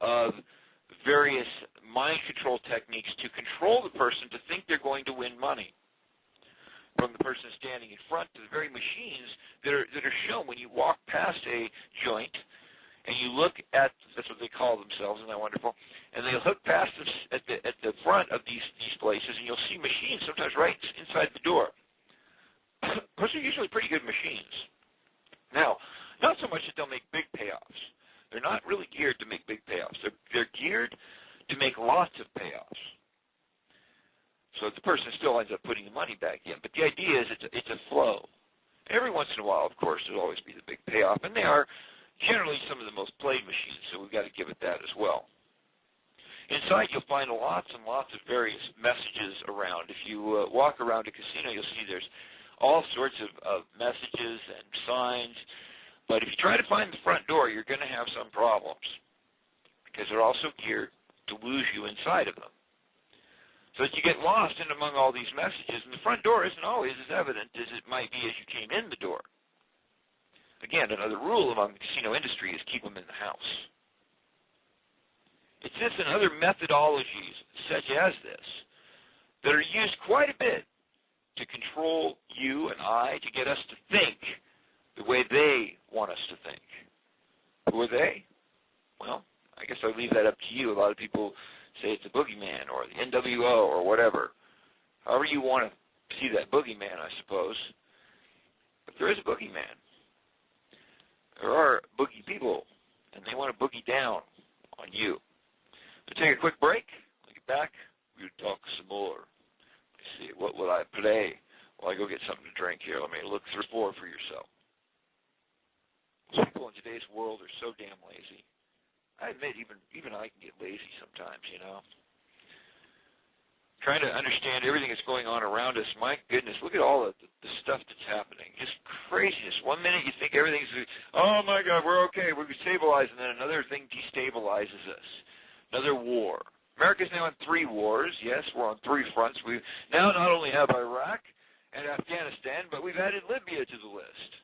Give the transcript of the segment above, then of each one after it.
of various mind control techniques to control the person to think they're going to win money. From the person standing in front to the very machines that are shown when you walk past a joint and you look at, that's what they call themselves, isn't that wonderful? And they look past this at the front of these places, and you'll see machines sometimes right inside the door. Those are usually pretty good machines. Now, not so much that they'll make big payoffs. They're not really geared to make big payoffs. They're geared to make lots of payoffs. So the person still ends up putting the money back in. But the idea is it's a flow. Every once in a while, of course, there'll always be the big payoff. And they are generally some of the most played machines, so we've got to give it that as well. Inside, you'll find lots and lots of various messages around. If you walk around a casino, you'll see there's all sorts of messages and signs. But if you try to find the front door, you're going to have some problems because they're also geared to lose you inside of them. So that you get lost in among all these messages, and the front door isn't always as evident as it might be as you came in the door. Again, another rule among the casino industry is keep them in the house. It's this and other methodologies such as this that are used quite a bit to control you and I, to get us to think the way they want us to think. Who are they? Well, I guess I'll leave that up to you. A lot of people say it's a boogeyman or the NWO or whatever. However you want to see that boogeyman, I suppose. But there is a boogeyman. There are boogie people, and they want to boogie down on you. We'll take a quick break. We'll get back. We'll talk some more. Let's see, what will I play? Well, I go get something to drink here. Let me look through for yourself. People in today's world are so damn lazy. I admit, even I can get lazy sometimes, you know. Trying to understand everything that's going on around us. My goodness, look at all the stuff that's happening. Just craziness. One minute you think everything's, oh my God, we're okay, we're stabilized, and then another thing destabilizes us. Another war. America's now in 3 wars. Yes, we're on 3 fronts. We now not only have Iraq and Afghanistan, but we've added Libya to the list.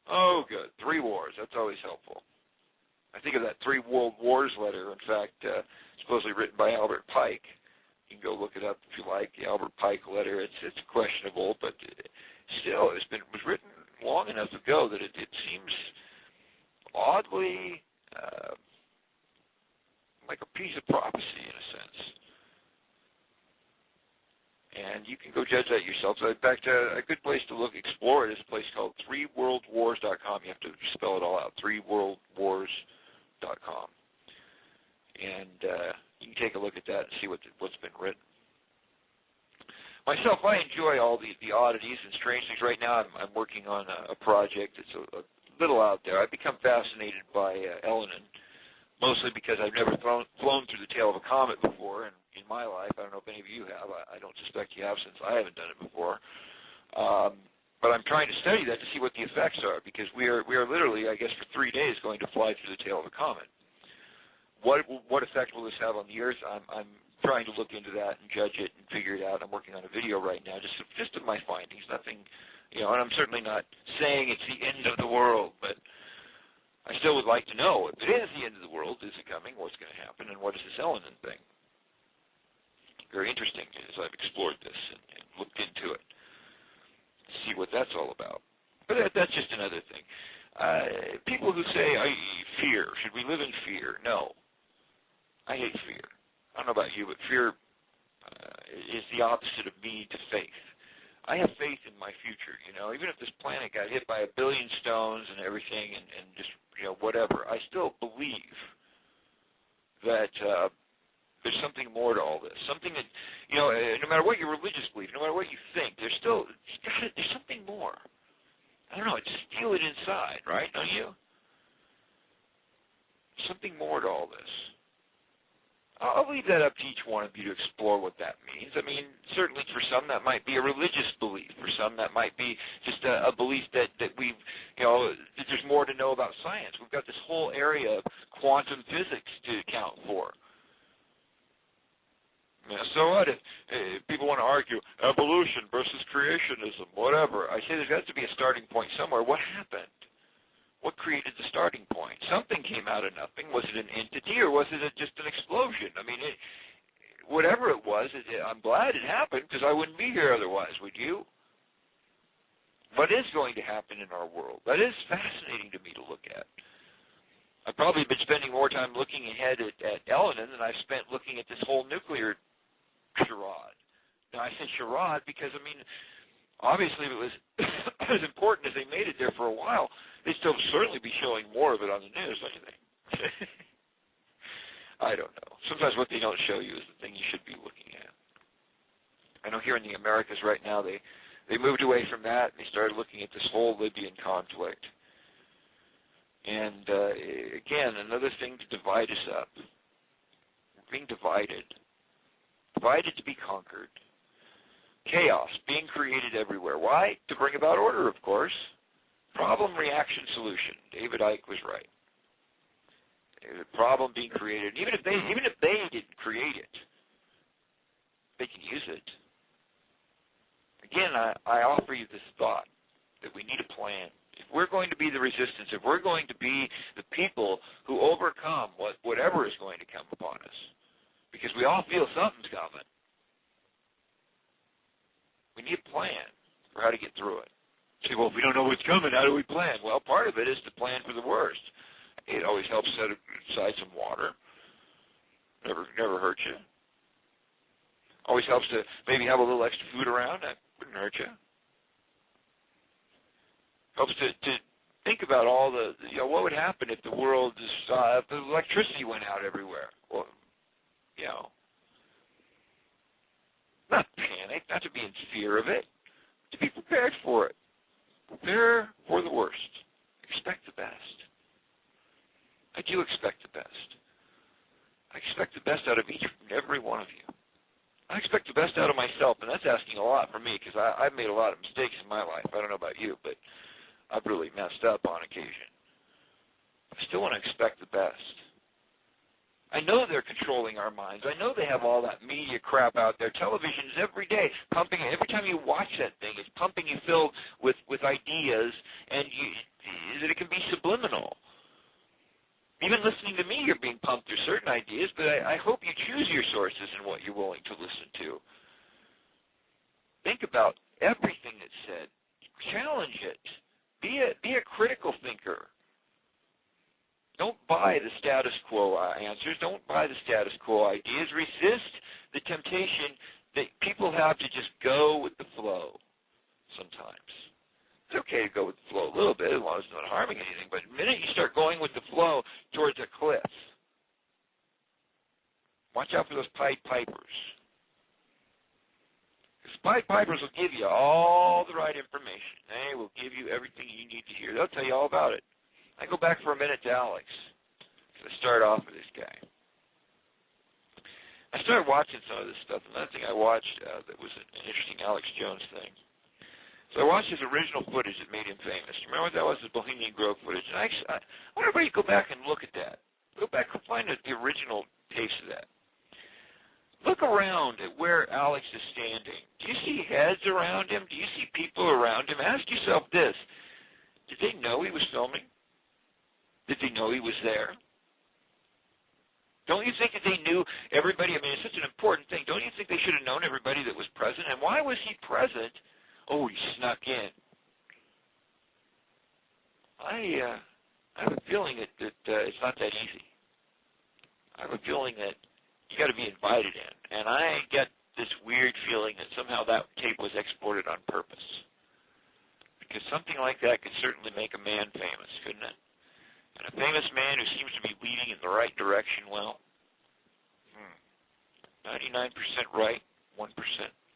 Oh, good. 3 wars. That's always helpful. I think of that 3 World Wars letter, in fact, supposedly written by Albert Pike. You can go look it up if you like, the Albert Pike letter. It's questionable, but still, it was written long enough ago that it seems oddly like a piece of prophecy in a sense. And you can go judge that yourself. So in fact, a good place to explore it is a place called 3worldwars.com. You have to spell it all out, 3worldwars.com. And you can take a look at that and see what's been written. Myself, I enjoy all the oddities and strange things. Right now I'm working on a project that's a little out there. I've become fascinated by Elenin, mostly because I've never flown through the tail of a comet before in my life. I don't know if any of you have. I don't suspect you have, since I haven't done it before. But I'm trying to study that to see what the effects are, because we are literally, I guess, for 3 days going to fly through the tail of a comet. What effect will this have on the Earth? I'm trying to look into that and judge it and figure it out. I'm working on a video right now, just of my findings. Nothing, and I'm certainly not saying it's the end of the world, but I still would like to know, if it is the end of the world, is it coming, what's going to happen, and what is this Elenin thing? Very interesting as I've explored this and looked into it, to see what that's all about. But that's just another thing. People who say, fear, should we live in fear? No. I hate fear. I don't know about you, but fear is the opposite of need to faith. I have faith in my future, even if this planet got hit by 1 billion stones and everything and just, whatever, I still believe that there's something more to all this. Something that, no matter what your religious belief, no matter what you think, there's something more. I don't know, just feel it inside, right? Don't you? Something more to all this. I'll leave that up to each one of you to explore what that means. I mean, certainly for some that might be a religious belief. For some that might be just a belief that that there's more to know about science. We've got this whole area of quantum physics to account for. So what if people want to argue evolution versus creationism, whatever? I say there's got to be a starting point somewhere. What happened? What created the starting point? Something came out of nothing. Was it an entity, or causes just an explosion. I mean, whatever it was, I'm glad it happened because I wouldn't be here otherwise, would you? What is going to happen in our world? That is fascinating to me to look at. I've probably been spending more time looking ahead at Elenin than I've spent looking at this whole nuclear charade. Now, I say charade because, I mean, obviously if it was as important as they made it there for a while, they'd still certainly be showing more of it on the news, don't you think? I don't know. Sometimes what they don't show you is the thing you should be looking at. I know here in the Americas right now, they moved away from that, and they started looking at this whole Libyan conflict. And, again, another thing to divide us up. We're being divided. Divided to be conquered. Chaos being created everywhere. Why? To bring about order, of course. Problem, reaction, solution. David Icke was right. There's a problem being created. Even if they didn't create it, they can use it. Again, I offer you this thought that we need a plan. If we're going to be the resistance, if we're going to be the people who overcome whatever is going to come upon us, because we all feel something's coming, we need a plan for how to get through it. You say, well, if we don't know what's coming, how do we plan? Well, part of it is to plan for the worst. It always helps set aside some water. Never hurts you. Always helps to maybe have a little extra food around. That wouldn't hurt you. Helps to think about all the, what would happen if the world, if the electricity went out everywhere? Well, not panic, not to be in fear of it, to be prepared for it. Prepare for the worst. Expect the best. I do expect the best. I expect the best out of each and every one of you. I expect the best out of myself, and that's asking a lot for me because I've made a lot of mistakes in my life. I don't know about you, but I've really messed up on occasion. I still want to expect the best. I know they're controlling our minds. I know they have all that media crap out there. Television is every day pumping it. Every time you watch that thing, it's pumping you filled with ideas, and it can be subliminal. Even listening to me, you're being pumped through certain ideas, but I hope you choose your sources and what you're willing to listen to. Think about everything that's said. Challenge it. Be a critical thinker. Don't buy the status quo answers. Don't buy the status quo ideas. Resist the temptation that people have to just go with the flow sometimes. It's okay to go with the flow a little bit as long as it's not harming anything, but the minute you start going with the flow towards a cliff, watch out for those Pied Pipers. Because Pied Pipers will give you all the right information. They will give you everything you need to hear. They'll tell you all about it. I go back for a minute to Alex. To start off with this guy. I started watching some of this stuff. Another thing I watched that was an interesting Alex Jones thing. So I watched his original footage that made him famous. You remember what that was? His Bohemian Grove footage. And I want everybody to go back and look at that. Go back and find the original tapes of that. Look around at where Alex is standing. Do you see heads around him? Do you see people around him? Ask yourself this. Did they know he was filming? Did they know he was there? Don't you think that they knew everybody? I mean, it's such an important thing. Don't you think they should have known everybody that was present? And why was he present? Oh, he snuck in. I have a feeling that it's not that easy. I have a feeling that you got to be invited in. And I get this weird feeling that somehow that tape was exported on purpose. Because something like that could certainly make a man famous, couldn't it? And a famous man who seems to be leading in the right direction, well, 99% right, 1%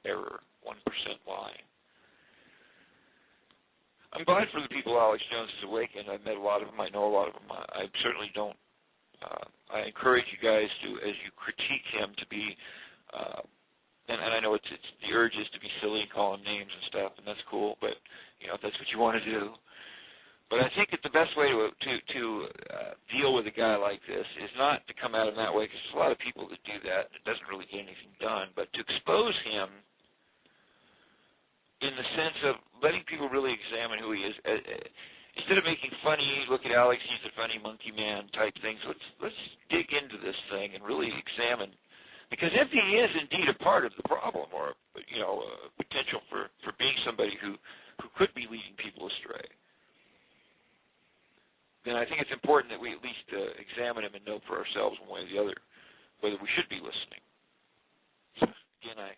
error, 1% lie. I'm glad for the people Alex Jones has awakened. I've met a lot of them. I know a lot of them. I certainly don't. I encourage you guys to, as you critique him, to be, and I know it's the urge is to be silly and call him names and stuff, and that's cool, but, if that's what you want to do. But I think that the best way to deal with a guy like this is not to come at him that way, because there's a lot of people that do that, and it doesn't really get anything done, but to expose him in the sense of letting people really examine who he is. instead of making funny, look at Alex, he's a funny monkey man type things, let's dig into this thing and really examine. Because if he is indeed a part of the problem, or a potential for being somebody who could be leading people astray, then I think it's important that we at least examine him and know for ourselves one way or the other whether we should be listening. So again, I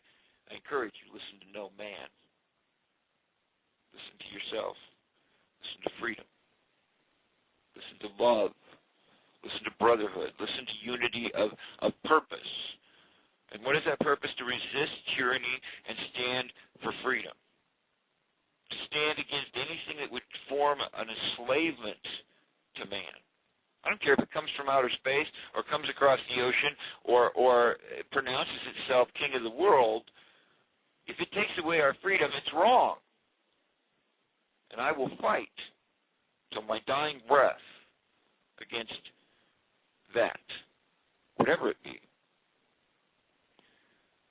encourage you, listen to no man. Listen to yourself. Listen to freedom. Listen to love. Listen to brotherhood. Listen to unity of purpose. And what is that purpose? To resist tyranny and stand for freedom. To stand against anything that would form an enslavement to man. I don't care if it comes from outer space or comes across the ocean or it pronounces itself king of the world. If it takes away our freedom, it's wrong. And I will fight till my dying breath against that, whatever it be.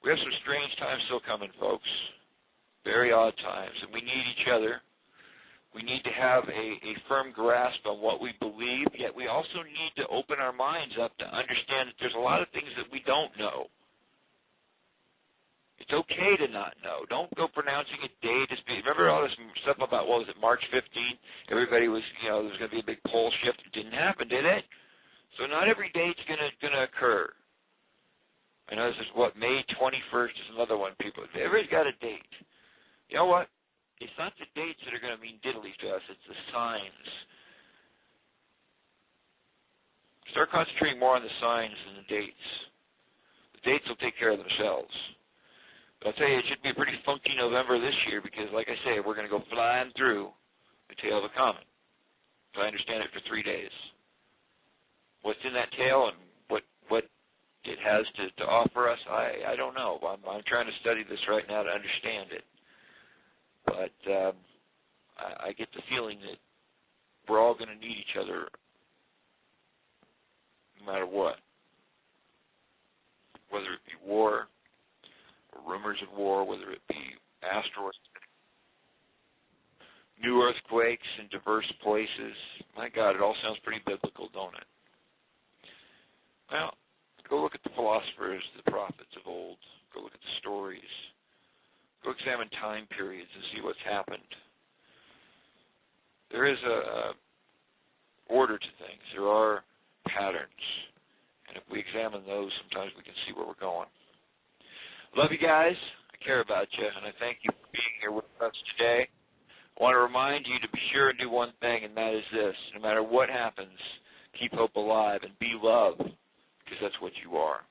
We have some strange times still coming, folks. Very odd times, and we need each other. We need to have a firm grasp on what we believe, yet we also need to open our minds up to understand that there's a lot of things that we don't know. It's okay to not know. Don't go pronouncing a date. Remember all this stuff about, what was it, March 15th? Everybody was, there was going to be a big pole shift. It didn't happen, did it? So not every date's going to occur. I know this is, May 21st is another one. Everybody's got a date. You know what? It's not the dates that are going to mean diddly to us. It's the signs. Start concentrating more on the signs than the dates. The dates will take care of themselves. But I'll tell you, it should be a pretty funky November this year because, like I say, we're going to go flying through the tail of a comet. So I understand it for 3 days. What's in that tail and what it has to offer us, I don't know. I'm trying to study this right now to understand it. But I get the feeling that we're all going to need each other no matter what. Whether it be war, or rumors of war, whether it be asteroids, new earthquakes in diverse places. My God, it all sounds pretty biblical, don't it? Well, go look at the philosophers, the prophets of old. Go look at the stories. Go examine time periods and see what's happened. There is a order to things. There are patterns. And if we examine those, sometimes we can see where we're going. Love you guys. I care about you, and I thank you for being here with us today. I want to remind you to be sure and do one thing, and that is this. No matter what happens, keep hope alive and be love, because that's what you are.